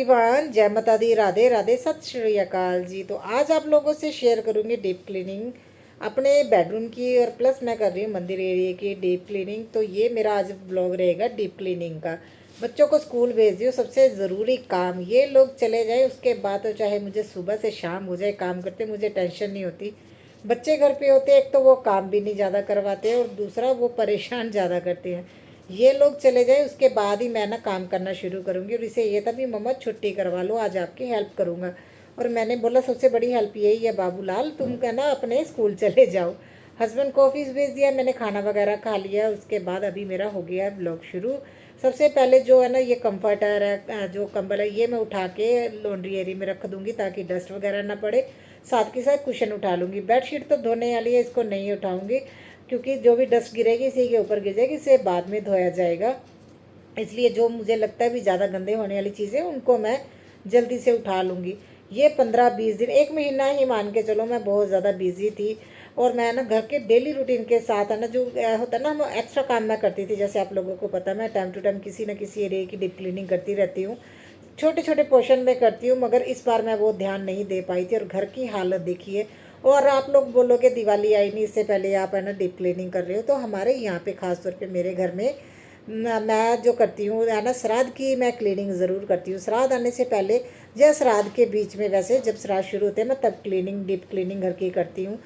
Everyone, जय माता दी, राधे राधे, सत श्री अकाल जी। तो आज आप लोगों से शेयर करूंगी डीप क्लीनिंग अपने बेडरूम की, और प्लस मैं कर रही हूँ मंदिर एरिया की डीप क्लीनिंग। तो ये मेरा आज ब्लॉग रहेगा डीप क्लीनिंग का। बच्चों को स्कूल भेज दियो, सबसे ज़रूरी काम। ये लोग चले जाए उसके बाद तो चाहे मुझे सुबह से शाम हो जाए काम करते, मुझे टेंशन नहीं होती। बच्चे घर पे होते, एक तो वो काम भी नहीं ज़्यादा करवाते और दूसरा वो परेशान ज़्यादा करते हैं। ये लोग चले जाए उसके बाद ही मैं ना काम करना शुरू करूँगी। और इसे ये था भी मम्मा छुट्टी करवा लो, आज आपकी हेल्प करूँगा। और मैंने बोला सबसे बड़ी हेल्प यही है बाबूलाल, तुम कहना अपने स्कूल चले जाओ। हस्बैंड को ऑफिस भेज दिया, मैंने खाना वगैरह खा लिया। उसके बाद अभी मेरा हो गया ब्लॉग शुरू। सबसे पहले जो है ना, ये कम्फर्टर है, जो कंबल है, ये मैं उठा के लॉन्ड्री एरिया में रख दूँगी ताकि डस्ट वगैरह ना पड़े। साथ के साथ कुशन उठा लूँगी। बेडशीट तो धोने वाली है, इसको नहीं उठाऊँगी क्योंकि जो भी डस्ट गिरेगी इसी के ऊपर गिर जाएगी, इसे बाद में धोया जाएगा। इसलिए जो मुझे लगता है भी ज़्यादा गंदे होने वाली चीज़ें उनको मैं जल्दी से उठा लूँगी। ये 15-20 दिन, एक महीना ही मान के चलो, मैं बहुत ज़्यादा बिजी थी। और मैं ना घर के डेली रूटीन के साथ है ना, जो होता है ना, हम एक्स्ट्रा काम मैं करती थी। जैसे आप लोगों को पता है, मैं टाइम टू टाइम किसी न किसी एरिया की डीप क्लीनिंग करती रहती हूँ। छोटे छोटे पोर्शन में करती हूँ, मगर इस बार मैं वो ध्यान नहीं दे पाई थी। और घर की हालत देखिए। और आप लोग बोलोगे दिवाली आई नहीं, इससे पहले आप है ना डीप क्लीनिंग कर रहे हो। तो हमारे यहाँ पे ख़ास तौर पे मेरे घर में मैं जो करती हूँ है ना, श्राद्ध की मैं क्लीनिंग ज़रूर करती हूँ। श्राद्ध आने से पहले या श्राद्ध के बीच में, वैसे जब श्राद्ध शुरू होते हैं मैं तब क्लीनिंग, डीप क्लीनिंग घर की करती हूँ।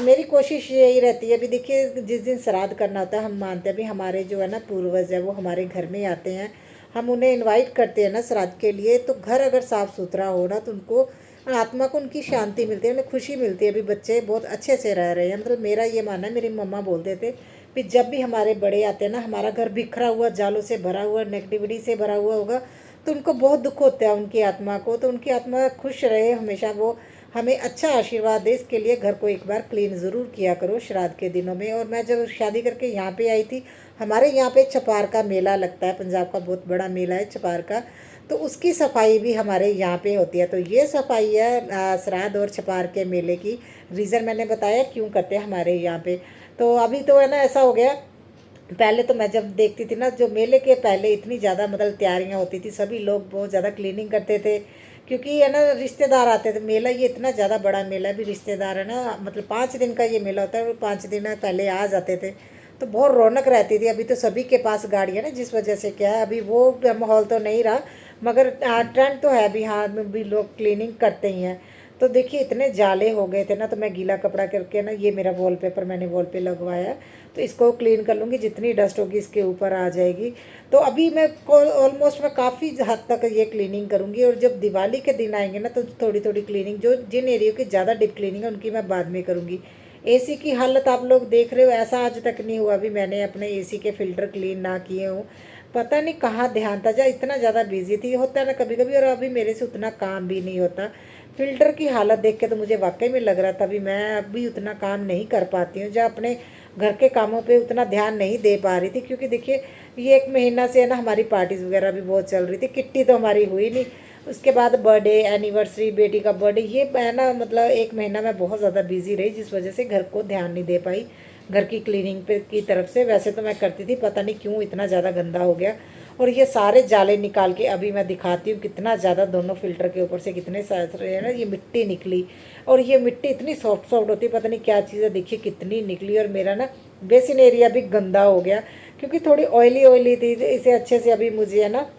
मेरी कोशिश यही रहती है। अभी देखिए, जिस दिन श्राद्ध करना होता है, हम मानते हैं भी हमारे जो है ना पूर्वज है वो हमारे घर में आते हैं, हम उन्हें इनवाइट करते हैं ना श्राद्ध के लिए। तो घर अगर साफ़ सुथरा हो ना, तो उनको, आत्मा को उनकी शांति मिलती है, उन्हें खुशी मिलती है। अभी बच्चे बहुत अच्छे से रह रहे हैं। मतलब मेरा ये मानना है, मेरी मम्मा बोलते थे कि जब भी हमारे बड़े आते हैं ना, हमारा घर बिखरा हुआ, जालों से भरा हुआ, नेगेटिविटी से भरा हुआ होगा, तो उनको बहुत दुख होता है उनकी आत्मा को। तो उनकी आत्मा खुश रहे हमेशा, वो हमें अच्छा आशीर्वाद दे, इसके लिए घर को एक बार क्लीन ज़रूर किया करो श्राद्ध के दिनों में। और मैं जब शादी करके यहाँ पे आई थी, हमारे यहाँ पे छपार का मेला लगता है, पंजाब का बहुत बड़ा मेला है छपार का। तो उसकी सफाई भी हमारे यहाँ पे होती है। तो ये सफाई है श्राद्ध और छपार के मेले की। रीज़न मैंने बताया क्यों करते हैं हमारे यहाँ पे। तो अभी तो है ना ऐसा हो गया, पहले तो मैं जब देखती थी ना, जो मेले के पहले इतनी ज़्यादा मतलब तैयारियां होती थी, सभी लोग बहुत ज़्यादा क्लीनिंग करते थे। क्योंकि है ना, रिश्तेदार आते थे। मेला ये इतना ज़्यादा बड़ा मेला है, भी रिश्तेदार है ना, मतलब 5 दिन का ये मेला होता है, और 5 दिन पहले आ जाते थे। तो बहुत रौनक रहती थी। अभी तो सभी के पास गाड़ी है ना, जिस वजह से क्या है, अभी वो माहौल तो नहीं रहा। मगर ट्रेंड तो है भी, हाँ भी लोग क्लीनिंग करते ही हैं। तो देखिए, इतने जाले हो गए थे ना, तो मैं गीला कपड़ा करके ना, ये मेरा वॉलपेपर मैंने वॉल पे लगवाया है, तो इसको क्लीन कर लूँगी। जितनी डस्ट होगी इसके ऊपर आ जाएगी। तो अभी मैं ऑलमोस्ट मैं काफ़ी हद तक ये क्लीनिंग करूँगी। और जब दिवाली के दिन आएंगे ना, तो थोड़ी थोड़ी क्लीनिंग, जो जिन एरियो की ज़्यादा डीप क्लीनिंग है उनकी मैं बाद में करूँगी। एसी की हालत आप लोग देख रहे हो, ऐसा आज तक नहीं हुआ भी मैंने अपने एसी के फ़िल्टर क्लीन ना किए हों। पता नहीं कहाँ ध्यान था, जब इतना ज़्यादा बिजी थी, होता है ना कभी कभी। और अभी मेरे से उतना काम भी नहीं होता। फ़िल्टर की हालत देख के तो मुझे वाकई में लग रहा था भी मैं अभी उतना काम नहीं कर पाती हूँ, जब अपने घर के कामों पे उतना ध्यान नहीं दे पा रही थी। क्योंकि देखिए, ये एक महीना से है ना, हमारी पार्टीज़ वगैरह भी बहुत चल रही थी। किट्टी तो हमारी हुई नहीं। उसके बाद बर्थडे, एनिवर्सरी, बेटी का बर्थडे, ये है ना, मतलब एक महीना मैं बहुत ज़्यादा बिजी रही, जिस वजह से घर को ध्यान नहीं दे पाई घर की क्लीनिंग पे की तरफ से। वैसे तो मैं करती थी, पता नहीं क्यों इतना ज़्यादा गंदा हो गया। और ये सारे जाले निकाल के अभी मैं दिखाती हूँ कितना ज़्यादा, दोनों फिल्टर के ऊपर से कितने सारे है ना, ये मिट्टी निकली। और ये मिट्टी इतनी सॉफ्ट सॉफ्ट होती है, पता नहीं क्या चीज़ है, देखिए कितनी निकली। और मेरा ना बेसिन एरिया भी गंदा हो गया, क्योंकि थोड़ी ऑयली ऑयली थी। इसे अच्छे से अभी मुझे है ना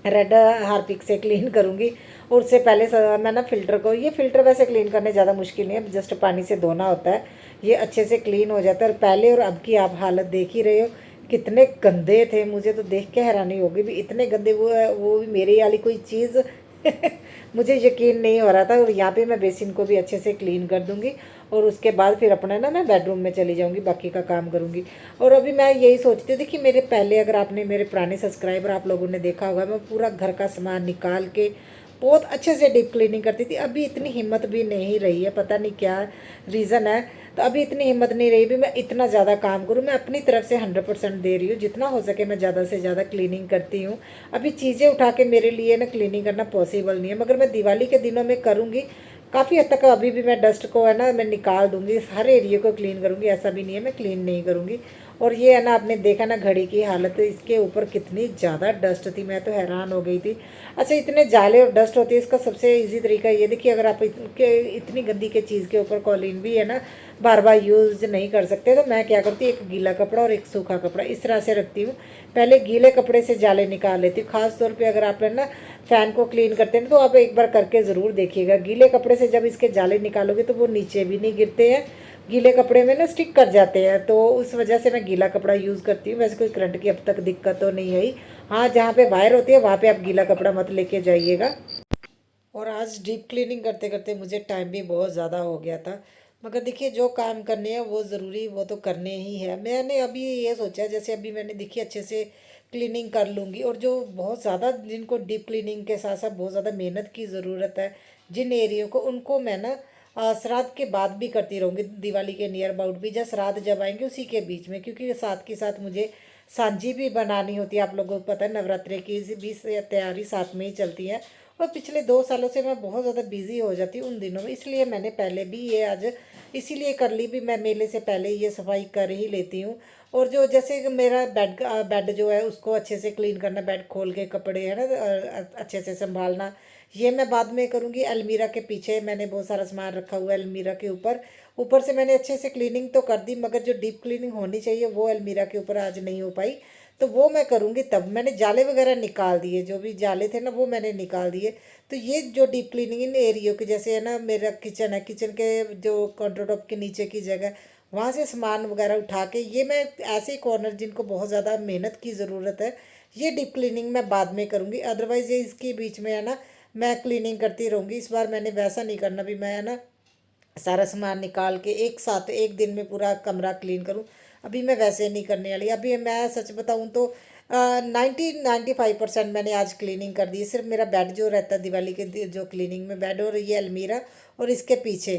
रेड हार्पिक से क्लीन करूँगी। और उससे पहले मैं ना फ़िल्टर को, ये फ़िल्टर वैसे क्लीन करने ज़्यादा मुश्किल नहीं है, जस्ट पानी से धोना होता है, ये अच्छे से क्लीन हो जाता है। और पहले और अब की आप हालत देख ही रहे हो, कितने गंदे थे। मुझे तो देख के हैरानी होगी भी, इतने गंदे। वो भी मेरी वाली कोई चीज़ मुझे यकीन नहीं हो रहा था। और यहाँ पे मैं बेसिन को भी अच्छे से क्लीन कर दूँगी। और उसके बाद फिर अपना ना मैं बेडरूम में चली जाऊँगी, बाकी का काम करूँगी। और अभी मैं यही सोचती हूँ, देखिए मेरे पहले, अगर आपने मेरे पुराने सब्सक्राइबर आप लोगों ने देखा होगा, मैं पूरा घर का सामान निकाल के बहुत अच्छे से डीप क्लीनिंग करती थी। अभी इतनी हिम्मत भी नहीं रही है, पता नहीं क्या रीज़न है। तो अभी इतनी हिम्मत नहीं रही भी मैं इतना ज़्यादा काम करूँ। मैं अपनी तरफ से 100% दे रही हूँ, जितना हो सके मैं ज़्यादा से ज़्यादा क्लीनिंग करती हूँ। अभी चीज़ें उठा के मेरे लिए ना क्लीनिंग करना पॉसिबल नहीं है, मगर मैं दिवाली के दिनों में करूँगी काफ़ी हद तक। अभी भी मैं डस्ट को है ना, मैं निकाल दूँगी, हर एरिया को क्लीन करूँगी, ऐसा भी नहीं है मैं क्लीन नहीं करूँगी। और ये है ना, आपने देखा ना घड़ी की हालत, इसके ऊपर कितनी ज़्यादा डस्ट थी, मैं तो हैरान हो गई थी। अच्छा, इतने जाले और डस्ट होती है, इसका सबसे इजी तरीका ये देखिए, अगर आप इतनी गंदी के चीज़ के ऊपर कॉलिन भी है ना बार बार यूज़ नहीं कर सकते, तो मैं क्या करती हूँ, एक गीला कपड़ा और एक सूखा कपड़ा इस तरह से रखती हूँ। पहले गीले कपड़े से जाले निकाल लेती हूँ। खास तौर पे अगर आप है ना फ़ैन को क्लीन करते हैं तो आप एक बार करके ज़रूर देखिएगा। गीले कपड़े से जब इसके जाले निकालोगे तो वो नीचे भी नहीं गिरते हैं, गीले कपड़े में ना स्टिक कर जाते हैं, तो उस वजह से मैं गीला कपड़ा यूज़ करती हूँ। वैसे कोई करंट की अब तक दिक्कत तो नहीं आई। हाँ, जहाँ पे वायर होती है वहाँ पे आप गीला कपड़ा मत लेके जाइएगा। और आज डीप क्लीनिंग करते करते मुझे टाइम भी बहुत ज़्यादा हो गया था, मगर देखिए जो काम करने हैं वो ज़रूरी, वो तो करने ही है। मैंने अभी ये सोचा, जैसे अभी मैंने देखिए अच्छे से क्लीनिंग कर लूँगी, और जो बहुत ज़्यादा जिनको डीप क्लीनिंग के साथ साथ बहुत ज़्यादा मेहनत की ज़रूरत है जिन एरियो को, उनको मैं ना श्राद्ध के बाद भी करती रहूँगी, दिवाली के नियर अबाउट भी, जब श्राद्ध जब आएंगे उसी के बीच में, क्योंकि साथ के साथ मुझे सांझी भी बनानी होती है। आप लोगों को पता है नवरात्रे की भी तैयारी साथ में ही चलती है, और पिछले 2 सालों से मैं बहुत ज़्यादा बिजी हो जाती हूँ उन दिनों में, इसलिए मैंने पहले भी ये आज इसीलिए कर ली भी, मैं मेले से पहले ये सफाई कर ही लेती हूँ। और जो जैसे कि मेरा बेड जो है उसको अच्छे से क्लीन करना, बेड खोल के कपड़े है ना अच्छे से संभालना, ये मैं बाद में करूँगी। अलमीरा के पीछे मैंने बहुत सारा सामान रखा हुआ है, अलमीरा के ऊपर ऊपर से मैंने अच्छे से क्लीनिंग तो कर दी, मगर जो डीप क्लीनिंग होनी चाहिए वो अलमीरा के ऊपर आज नहीं हो पाई, तो वो मैं करूँगी। तब मैंने जाले वगैरह निकाल दिए, जो भी जाले थे ना वो मैंने निकाल दिए। तो ये जो डीप क्लीनिंग इन एरियो की, जैसे है ना मेरा किचन है, किचन के जो काउंटर टॉप के नीचे की जगह, वहाँ से सामान वगैरह उठा के, ये मैं ऐसे कॉर्नर जिनको बहुत ज़्यादा मेहनत की ज़रूरत है, ये डीप क्लीनिंग मैं बाद में करूँगी। अदरवाइज़ ये इसके बीच में है ना मैं क्लीनिंग करती रहूँगी। इस बार मैंने वैसा नहीं करना भी, मैं है ना सारा सामान निकाल के एक साथ एक दिन में पूरा कमरा क्लीन करूं, अभी मैं वैसे नहीं करने वाली। अभी मैं सच बताऊं तो 95% मैंने आज क्लीनिंग कर दी। सिर्फ मेरा बेड जो रहता है दिवाली के जो क्लीनिंग में बेड, और ये अलमीरा और इसके पीछे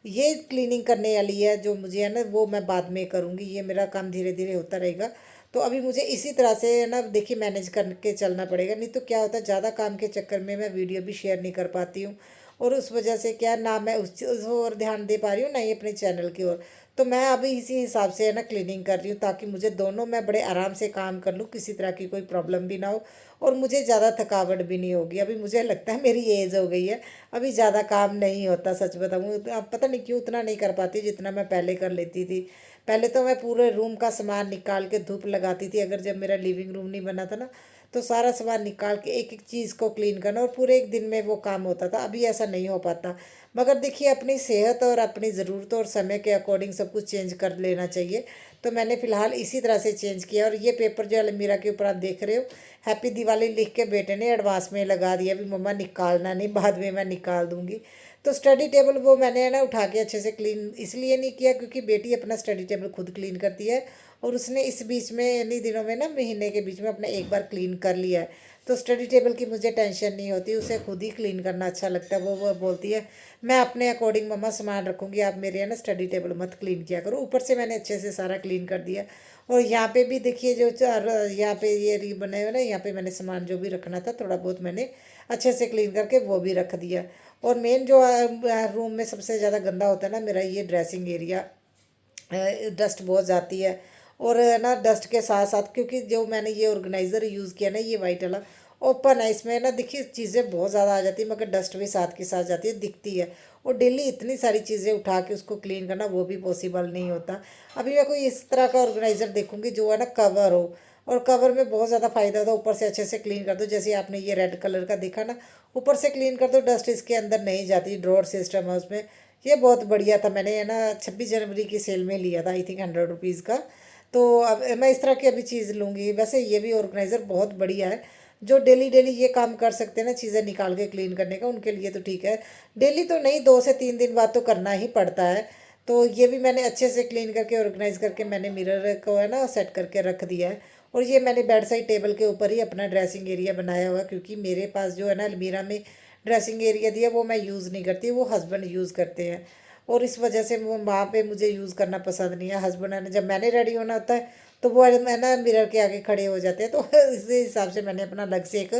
ये क्लीनिंग करने वाली है, जो मुझे है ना वो मैं बाद में करूँगी। ये मेरा काम धीरे धीरे होता रहेगा। तो अभी मुझे इसी तरह से है ना देखिए मैनेज करके चलना पड़ेगा, नहीं तो क्या होता है ज़्यादा काम के चक्कर में मैं वीडियो भी शेयर नहीं कर पाती हूँ, और उस वजह से क्या ना मैं उस ओर ध्यान दे पा रही हूँ ना ही अपने चैनल की ओर। तो मैं अभी इसी हिसाब से है ना क्लीनिंग कर रही हूँ, ताकि मुझे दोनों मैं बड़े आराम से काम कर लूँ, किसी तरह की कोई प्रॉब्लम भी ना हो, और मुझे ज़्यादा थकावट भी नहीं होगी। अभी मुझे लगता है मेरी एज हो गई है, अभी ज़्यादा काम नहीं होता। सच बताऊँ अब पता नहीं क्यों उतना नहीं कर पाती जितना मैं पहले कर लेती थी। पहले तो मैं पूरे रूम का सामान निकाल के धूप लगाती थी, अगर जब मेरा लिविंग रूम नहीं बना था ना, तो सारा सामान निकाल के एक एक चीज़ को क्लीन करना, और पूरे एक दिन में वो काम होता था। अभी ऐसा नहीं हो पाता। मगर देखिए अपनी सेहत और अपनी ज़रूरतों और समय के अकॉर्डिंग सब कुछ चेंज कर लेना चाहिए। तो मैंने फ़िलहाल इसी तरह से चेंज किया। और ये पेपर जो अलमीरा के ऊपर आप देख रहे हो, हैप्पी दिवाली लिख के बेटे ने एडवांस में लगा दिया, अभी मम्मा निकालना नहीं, बाद में मैं निकाल दूँगी। तो स्टडी टेबल वो मैंने है ना उठा के अच्छे से क्लीन इसलिए नहीं किया क्योंकि बेटी अपना स्टडी टेबल खुद क्लीन करती है, और उसने इस बीच में इन्हीं दिनों में ना महीने के बीच में अपने एक बार क्लीन कर लिया है। तो स्टडी टेबल की मुझे टेंशन नहीं होती, उसे खुद ही क्लीन करना अच्छा लगता है। वो बोलती है मैं अपने अकॉर्डिंग मम्मा सामान रखूँगी, आप मेरे है ना स्टडी टेबल मत क्लीन किया करो। ऊपर से मैंने अच्छे से सारा क्लीन कर दिया। और यहाँ पे भी देखिए जो चार यहाँ पे ये री बने हुए ना, यहाँ पे मैंने सामान जो भी रखना था थोड़ा बहुत मैंने अच्छे से क्लीन करके वो भी रख दिया। और मेन जो रूम में सबसे ज़्यादा गंदा होता है ना मेरा ये ड्रेसिंग एरिया, डस्ट बहुत जाती है। और है ना डस्ट के साथ साथ, क्योंकि जो मैंने ये ऑर्गेनाइज़र यूज़ किया ना ये वाइट वाला ओपन है, इसमें ना देखिए चीज़ें बहुत ज़्यादा आ जाती है, मगर डस्ट भी साथ के साथ जाती है, दिखती है। और डेली इतनी सारी चीज़ें उठा के उसको क्लीन करना वो भी पॉसिबल नहीं होता। अभी मैं कोई इस तरह का ऑर्गेनाइज़र देखूँगी जो है ना कवर हो, और कवर में बहुत ज़्यादा फ़ायदा होता है। ऊपर से अच्छे से क्लीन कर दो, जैसे आपने ये रेड कलर का देखा ना, ऊपर से क्लीन कर दो, डस्ट इसके अंदर नहीं जाती। ड्रॉर सिस्टम है उसमें, ये बहुत बढ़िया था। मैंने है ना 26 जनवरी की सेल में लिया था, आई थिंक 100 रुपीज़ का। तो अब मैं इस तरह की अभी चीज़ लूँगी। वैसे ये भी ऑर्गेनाइज़र बहुत बढ़िया है, जो डेली डेली ये काम कर सकते हैं ना चीज़ें निकाल के क्लीन करने का, उनके लिए तो ठीक है। डेली तो नहीं, 2 से 3 दिन बाद तो करना ही पड़ता है। तो ये भी मैंने अच्छे से क्लीन करके ऑर्गेनाइज करके मैंने मिरर को है ना सेट करके रख दिया है। और ये मैंने बेड साइड टेबल के ऊपर ही अपना ड्रेसिंग एरिया बनाया हुआ है, क्योंकि मेरे पास जो है ना अलमीरा में ड्रेसिंग एरिया दिया वो मैं यूज़ नहीं करती, वो हस्बैंड यूज़ करते हैं। और इस वजह से वो वहाँ पे मुझे यूज़ करना पसंद नहीं है। हस्बैंड है ना जब मैंने रेडी होना होता है तो वो है ना मिरर के आगे खड़े हो जाते हैं। तो इस हिसाब से मैंने अपना अलग से एक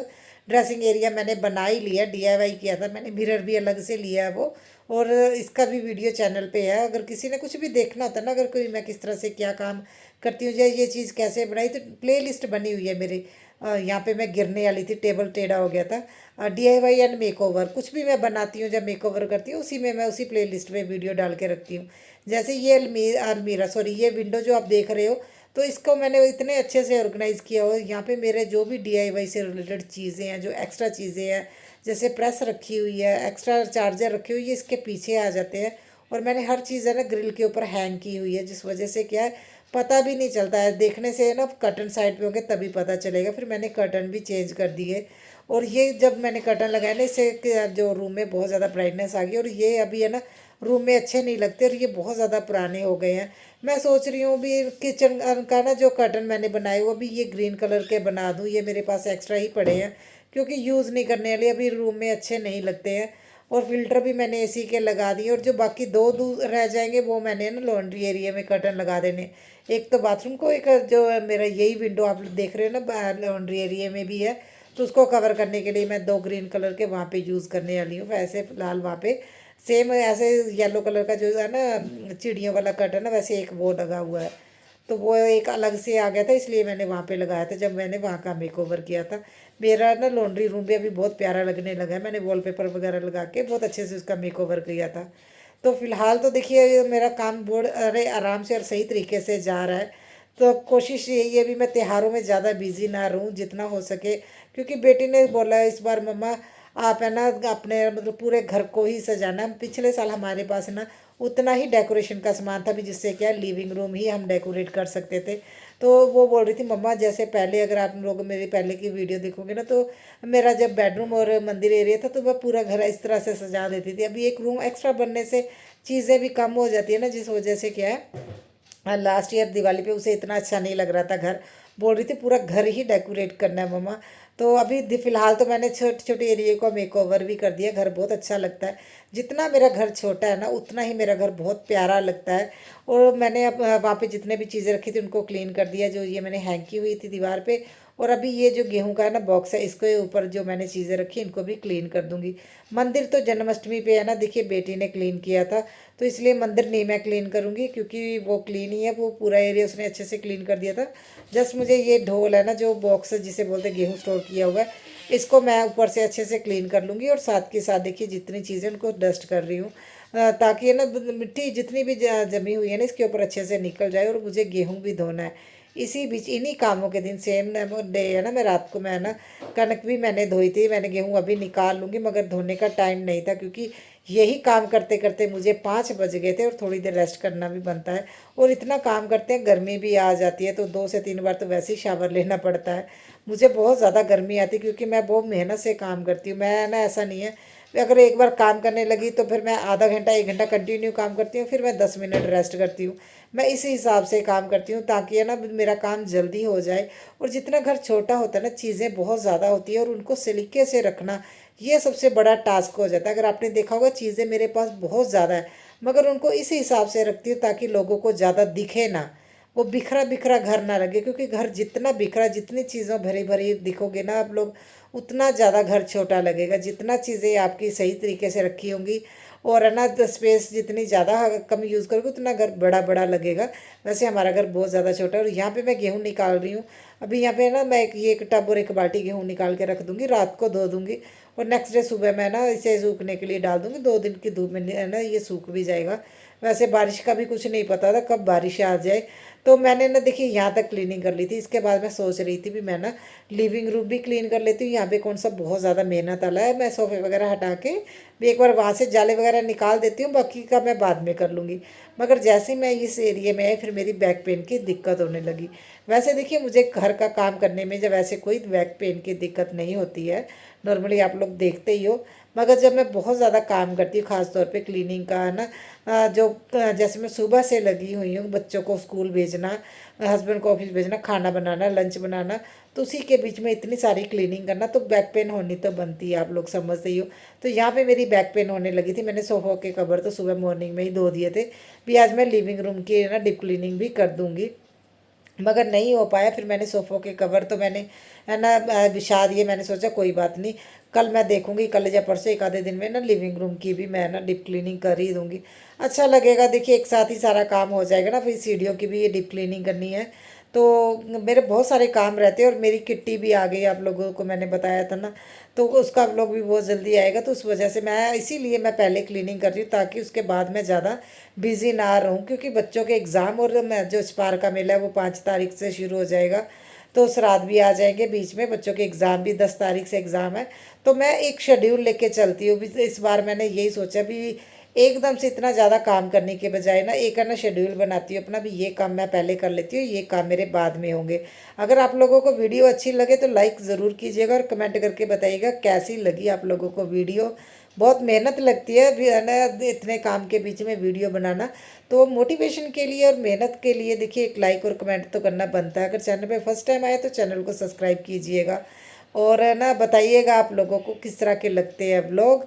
ड्रेसिंग एरिया मैंने बना ही लिया, DIY किया था मैंने, मिरर भी अलग से लिया है वो। और इसका भी वीडियो चैनल पे है। अगर किसी ने कुछ भी देखना होता है ना, अगर कोई मैं किस तरह से क्या काम करती हूँ या ये चीज़ कैसे बनाई, तो प्ले लिस्ट बनी हुई है मेरी। यहाँ पे मैं गिरने वाली थी, टेबल टेढ़ा हो गया था। DIY एंड मेकओवर, कुछ भी मैं बनाती हूँ जब मेकओवर करती हूँ उसी में मैं उसी प्ले लिस्ट में वीडियो डाल के रखती हूँ। जैसे ये अलमीरा सॉरी ये विंडो जो आप देख रहे हो, तो इसको मैंने इतने अच्छे से ऑर्गेनाइज़ किया हो। यहाँ पे मेरे जो भी DIY से रिलेटेड चीज़ें हैं, जो एक्स्ट्रा चीज़ें हैं, जैसे प्रेस रखी हुई है, एक्स्ट्रा चार्जर रखी हुई है, इसके पीछे आ जाते हैं। और मैंने हर चीज़ है ना ग्रिल के ऊपर हैंग की हुई है, जिस वजह से क्या है पता भी नहीं चलता है, देखने से है ना कर्टन साइड पे होंगे तभी पता चलेगा। फिर मैंने कर्टन भी चेंज कर दिए। और ये जब मैंने कर्टन लगाया ना, इससे जो रूम में बहुत ज़्यादा ब्राइटनेस आ गई, और ये अभी है ना रूम में अच्छे नहीं लगते और ये बहुत ज़्यादा पुराने हो गए हैं। मैं सोच रही हूँ भी किचन का ना जो कर्टन मैंने बनाए वो भी ये ग्रीन कलर के बना दूँ। ये मेरे पास एक्स्ट्रा ही पड़े हैं क्योंकि यूज़ नहीं करने वाले, अभी रूम में अच्छे नहीं लगते हैं। और फिल्टर भी मैंने एसी के लगा दिए, और जो बाकी दो दूर रह जाएंगे वो मैंने ना लॉन्ड्री एरिया में कर्टन लगा देने। एक तो बाथरूम को, एक जो मेरा यही विंडो आप देख रहे हो ना लॉन्ड्री एरिया में भी है, तो उसको कवर करने के लिए मैं दो ग्रीन कलर के वहाँ पे यूज़ करने वाली हूँ। वैसे फिलहाल वहाँ पे सेम ऐसे येलो कलर का जो है ना चिड़ियों वाला कर्टन है, वैसे एक वो लगा हुआ है। तो वो एक अलग से आ गया था, इसलिए मैंने वहाँ पे लगाया था जब मैंने वहाँ का मेकओवर किया था। मेरा ना लॉन्ड्री रूम भी अभी बहुत प्यारा लगने लगा है, मैंने वॉलपेपर वगैरह लगा के बहुत अच्छे से उसका मेकओवर किया था। तो फिलहाल तो देखिए मेरा काम बहुत अरे आराम से और सही तरीके से जा रहा है। तो कोशिश यही है भी मैं त्योहारों में ज़्यादा बिजी ना रहूँ जितना हो सके, क्योंकि बेटी ने बोला है इस बार मम्मा आप है ना अपने मतलब पूरे घर को ही सजाना। पिछले साल हमारे पास ना उतना ही डेकोरेशन का सामान था भी, जिससे क्या लिविंग रूम ही हम डेकोरेट कर सकते थे। तो वो बोल रही थी मम्मा जैसे पहले, अगर आप लोग मेरी पहले की वीडियो देखोगे ना, तो मेरा जब बेडरूम और मंदिर एरिया था तो मैं पूरा घर इस तरह से सजा देती थी। अभी एक रूम एक्स्ट्रा बनने से चीज़ें भी कम हो जाती है ना, जिस वजह से क्या है लास्ट ईयर दिवाली पे उसे इतना अच्छा नहीं लग रहा था घर। बोल रही थी पूरा घर ही डेकोरेट करना है मम्मा। तो अभी फिलहाल तो मैंने छोटे छोटे एरिया को मेकओवर भी कर दिया, घर बहुत अच्छा लगता है। जितना मेरा घर छोटा है ना उतना ही मेरा घर बहुत प्यारा लगता है। और मैंने अब वहाँ पे जितने भी चीज़ें रखी थी उनको क्लीन कर दिया, जो ये मैंने हैंग की हुई थी दीवार पे। और अभी ये जो गेहूं का है ना बॉक्स है, इसके ऊपर जो मैंने चीज़ें रखी इनको भी क्लीन कर दूंगी। मंदिर तो जन्माष्टमी पे है ना, देखिए बेटी ने क्लीन किया था, तो इसलिए मंदिर नहीं मैं क्लीन करूँगी क्योंकि वो क्लीन ही है, वो पूरा एरिया उसने अच्छे से क्लीन कर दिया था। जस्ट मुझे ये ढोल है ना जो बॉक्स जिसे बोलते हैं गेहूँ स्टोर किया हुआ है, इसको मैं ऊपर से अच्छे से क्लीन कर लूँगी। और साथ के साथ देखिए जितनी चीज़ें उनको डस्ट कर रही हूँ, ताकि है ना मिट्टी जितनी भी जमी हुई है ना इसके ऊपर अच्छे से निकल जाए। और मुझे गेहूँ भी धोना है इसी बीच, इन्हीं कामों के दिन सेम डे है ना, मैं रात को मैं ना कनक भी मैंने धोई थी, मैंने गेहूँ अभी निकाल लूँगी, मगर धोने का टाइम नहीं था क्योंकि यही काम करते करते मुझे 5 बज गए थे और थोड़ी देर रेस्ट करना भी बनता है। और इतना काम करते हैं गर्मी भी आ जाती है, तो 2 से 3 बार तो वैसे ही शावर लेना पड़ता है। मुझे बहुत ज़्यादा गर्मी आती है क्योंकि मैं बहुत मेहनत से काम करती हूँ। मैं ना ऐसा नहीं है, अगर एक बार काम करने लगी तो फिर मैं आधा घंटा 1 घंटा कंटिन्यू काम करती हूँ, फिर मैं 10 मिनट रेस्ट करती हूँ। मैं इसी हिसाब से काम करती हूँ ताकि है ना मेरा काम जल्दी हो जाए। और जितना घर छोटा होता है ना चीज़ें बहुत ज़्यादा होती है और उनको सलीके से रखना ये सबसे बड़ा टास्क हो जाता है। अगर आपने देखा होगा चीज़ें मेरे पास बहुत ज़्यादा है, मगर उनको इसी हिसाब से रखती हूँ ताकि लोगों को ज़्यादा दिखे ना, वो बिखरा बिखरा घर ना लगे। क्योंकि घर जितना बिखरा, जितनी चीज़ों भरी भरी दिखोगे ना आप लोग, उतना ज़्यादा घर छोटा लगेगा। जितना चीज़ें आपकी सही तरीके से रखी होंगी और है ना स्पेस जितनी ज़्यादा कम यूज़ करोगे उतना घर बड़ा बड़ा लगेगा। वैसे हमारा घर बहुत ज़्यादा छोटा है। और यहाँ पे मैं गेहूँ निकाल रही हूँ अभी। यहाँ पे ना मैं एक टब और एक बाल्टी गेहूँ निकाल के रख दूँगी, रात को धो दूँगी और नेक्स्ट डे सुबह मैं ना इसे सूखने के लिए डाल दूँगी। 2 दिन की धूप में है ना ये सूख भी जाएगा। वैसे बारिश का भी कुछ नहीं पता था कब बारिश आ जाए। तो मैंने ना देखिए यहाँ तक क्लीनिंग कर ली थी। इसके बाद मैं सोच रही थी भी मैं ना लिविंग रूम भी क्लीन कर लेती हूँ। यहाँ पे कौन सा बहुत ज़्यादा मेहनत वाला है, मैं सोफे वगैरह हटा के भी एक बार वहाँ से जाले वगैरह निकाल देती हूँ, बाकी का मैं बाद में कर लूँगी। मगर जैसे ही मैं इस एरिया में आई फिर मेरी बैक पेन की दिक्कत होने लगी। वैसे देखिए मुझे घर का काम करने में जब ऐसे कोई बैक पेन की दिक्कत नहीं होती है, नॉर्मली आप लोग देखते ही हो। मगर जब मैं बहुत ज़्यादा काम करती हूँ ख़ास तौर पे क्लीनिंग का है ना, जो जैसे मैं सुबह से लगी हुई हूँ, बच्चों को स्कूल भेजना, हस्बैंड को ऑफिस भेजना, खाना बनाना, लंच बनाना, तो उसी के बीच में इतनी सारी क्लीनिंग करना, तो बैक पेन होनी तो बनती है, आप लोग समझते ही हो। तो यहाँ पे मेरी बैक पेन होने लगी थी। मैंने सोफा के कवर तो सुबह मॉर्निंग में ही धो दिए थे भी, आज मैं लिविंग रूम की ना डीप क्लीनिंग भी कर दूँगी, मगर नहीं हो पाया। फिर मैंने सोफ़ों के कवर तो मैंने है ना बिछा दिए। मैंने सोचा कोई बात नहीं, कल मैं देखूंगी, कल या परसों एक आधे दिन में ना लिविंग रूम की भी मैं ना डीप क्लीनिंग कर ही दूंगी। अच्छा लगेगा, देखिए एक साथ ही सारा काम हो जाएगा ना। फिर सीढ़ियों की भी ये डीप क्लीनिंग करनी है, तो मेरे बहुत सारे काम रहते हैं। और मेरी किट्टी भी आ गई, आप लोगों को मैंने बताया था ना, तो उसका व्लॉग भी बहुत जल्दी आएगा। तो उस वजह से मैं इसीलिए मैं पहले क्लीनिंग कर रही हूँ, ताकि उसके बाद मैं ज़्यादा बिजी ना रहूँ, क्योंकि बच्चों के एग्ज़ाम और मैं जो स्पार का मेला है वो 5 तारीख से शुरू हो जाएगा। तो श्राद्ध भी आ जाएंगे बीच में, बच्चों के एग्ज़ाम भी 10 तारीख से एग्ज़ाम है। तो मैं एक शेड्यूल लेके चलती हूँ भी। इस बार मैंने यही सोचा भी एकदम से इतना ज़्यादा काम करने के बजाय ना एक है ना शेड्यूल बनाती हूँ अपना भी, ये काम मैं पहले कर लेती हूँ, ये काम मेरे बाद में होंगे। अगर आप लोगों को वीडियो अच्छी लगे तो लाइक ज़रूर कीजिएगा और कमेंट करके बताइएगा कैसी लगी आप लोगों को वीडियो। बहुत मेहनत लगती है भी है ना इतने काम के बीच में वीडियो बनाना। तो मोटिवेशन के लिए और मेहनत के लिए देखिए एक लाइक और कमेंट तो करना बनता है। अगर चैनल पे फर्स्ट टाइम आए तो चैनल को सब्सक्राइब कीजिएगा, और है ना बताइएगा आप लोगों को किस तरह के लगते हैं व्लॉग।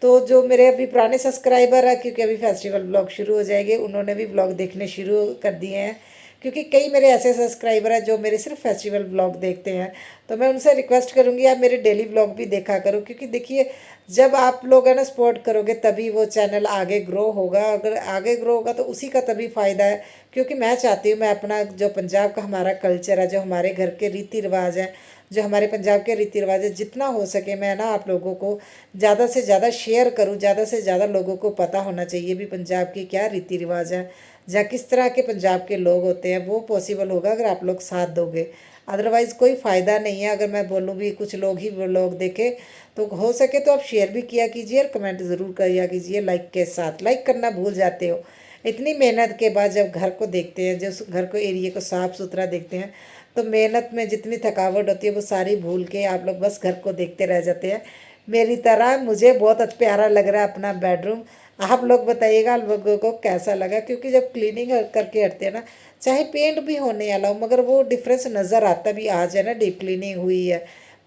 तो जो मेरे अभी पुराने सब्सक्राइबर है, क्योंकि अभी फेस्टिवल व्लॉग शुरू हो जाएंगे, उन्होंने भी व्लॉग देखने शुरू कर दिए हैं। क्योंकि कई मेरे ऐसे सब्सक्राइबर हैं जो मेरे सिर्फ फेस्टिवल व्लॉग देखते हैं, तो मैं उनसे रिक्वेस्ट करूंगी आप मेरे डेली व्लॉग भी देखा करो। क्योंकि देखिए जब आप लोग है ना सपोर्ट करोगे तभी वो चैनल आगे ग्रो होगा। अगर आगे ग्रो होगा तो उसी का तभी फ़ायदा है। क्योंकि मैं चाहती हूँ मैं अपना जो पंजाब का हमारा कल्चर है, जो हमारे घर के रीति रिवाज हैं, जो हमारे पंजाब के रीति रिवाज है, जितना हो सके मैं ना आप लोगों को ज़्यादा से ज़्यादा शेयर करूँ। ज़्यादा से ज़्यादा लोगों को पता होना चाहिए भी पंजाब की क्या रीति रिवाज है, या किस तरह के पंजाब के लोग होते हैं। वो पॉसिबल होगा अगर आप लोग साथ दोगे, अदरवाइज़ कोई फ़ायदा नहीं है। अगर मैं बोलूँ भी कुछ लोग ही वो लोग देखे, तो हो सके तो आप शेयर भी किया कीजिए और कमेंट ज़रूर किया कीजिए लाइक के साथ। लाइक करना भूल जाते हो। इतनी मेहनत के बाद जब घर को देखते हैं, जो घर को एरिए को साफ़ सुथरा देखते हैं, तो मेहनत में जितनी थकावट होती है वो सारी भूल के आप लोग बस घर को देखते रह जाते हैं। मेरी तरह मुझे बहुत प्यारा लग रहा है अपना बेडरूम। आप लोग बताइएगा आप लोगों को कैसा लगा। क्योंकि जब क्लीनिंग करके हटते हैं ना, चाहे पेंट भी होने वाला हो, मगर वो डिफरेंस नज़र आता भी। आज है ना डीप क्लीनिंग हुई है,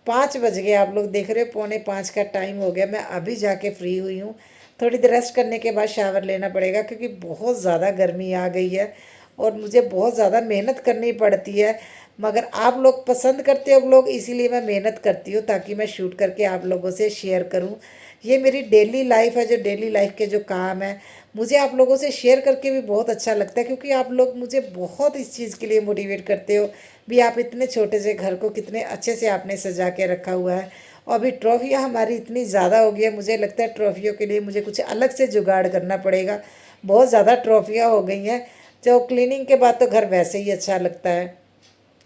5 बज गए, आप लोग देख रहे हो 4:45 का टाइम हो गया। मैं अभी जाके फ्री हुई हूँ। थोड़ी देर रेस्ट करने के बाद शावर लेना पड़ेगा, क्योंकि बहुत ज़्यादा गर्मी आ गई है और मुझे बहुत ज़्यादा मेहनत करनी पड़ती है। मगर आप लोग पसंद करते हो लोग, इसीलिए मैं मेहनत करती हूँ, ताकि मैं शूट करके आप लोगों से शेयर करूँ। ये मेरी डेली लाइफ है, जो डेली लाइफ के जो काम है, मुझे आप लोगों से शेयर करके भी बहुत अच्छा लगता है। क्योंकि आप लोग मुझे बहुत इस चीज़ के लिए मोटिवेट करते हो भी। आप इतने छोटे से घर को कितने अच्छे से आपने सजा के रखा हुआ है। और अभी ट्रॉफियाँ हमारी इतनी ज़्यादा हो गई है, मुझे लगता है ट्रॉफियों के लिए मुझे कुछ अलग से जुगाड़ करना पड़ेगा। बहुत ज़्यादा ट्रॉफियाँ हो गई हैं। जो क्लीनिंग के बाद तो घर वैसे ही अच्छा लगता है।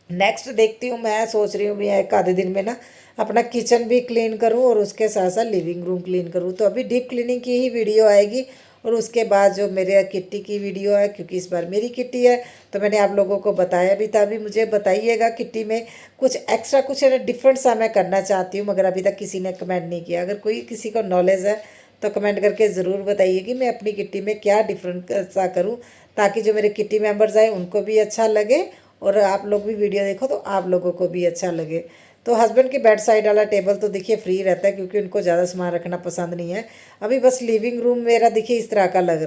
नेक्स्ट देखती हूँ, मैं सोच रही हूँ भी एक आधे दिन में ना अपना किचन भी क्लीन करूँ और उसके साथ साथ लिविंग रूम क्लीन करूँ। तो अभी डीप क्लीनिंग की ही वीडियो आएगी, और उसके बाद जो मेरे किट्टी की वीडियो है, क्योंकि इस बार मेरी किट्टी है तो मैंने आप लोगों को बताया भी था। अभी मुझे बताइएगा किट्टी में कुछ एक्स्ट्रा कुछ है डिफरेंट सा मैं करना चाहती हूँ, मगर अभी तक किसी ने कमेंट नहीं किया। अगर कोई किसी को नॉलेज है तो कमेंट करके ज़रूर बताइए कि मैं अपनी किट्टी में क्या डिफरेंट सा करूँ, ताकि जो मेरे किट्टी मेंबर्स आए उनको भी अच्छा लगे, और आप लोग भी वीडियो देखो तो आप लोगों को भी अच्छा लगे। तो हस्बैंड के बेड साइड वाला टेबल तो देखिए फ्री रहता है, क्योंकि उनको ज़्यादा सामान रखना पसंद नहीं है। अभी बस लिविंग रूम मेरा देखिए इस तरह का लग रहा है।